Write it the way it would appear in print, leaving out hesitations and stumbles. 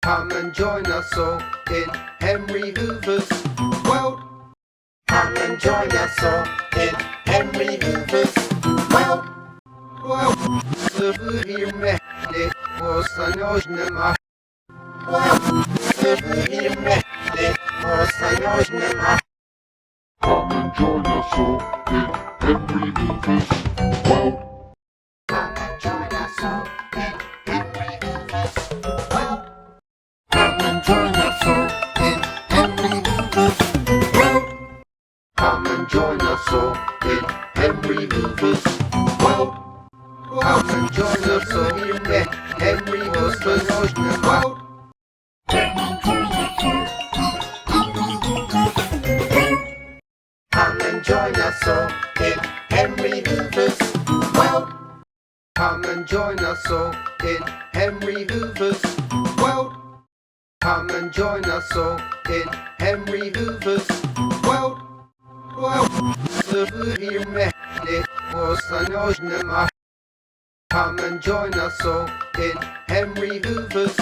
Come and join us all in Henry Hoover's world. Come and join us all in Henry Hoover's world. Wow, Hoover osanożny Wow, Hoover osanożny Come and join us all in Henry Hoover's world. Come and join us all in Henry Hoover's world. Come and join us all in Henry Hoover's world. Come and join us all in Henry Hoover's world. Come and join us all in Henry Hoover's world. Come and join us all Come and join us all in Henry Hoover's world. Come and join us all in Henry Hoover's world. Come and join us all in Henry Hoover's world. Wow, Hoover osanożny Come and join us all in Henry Hoover's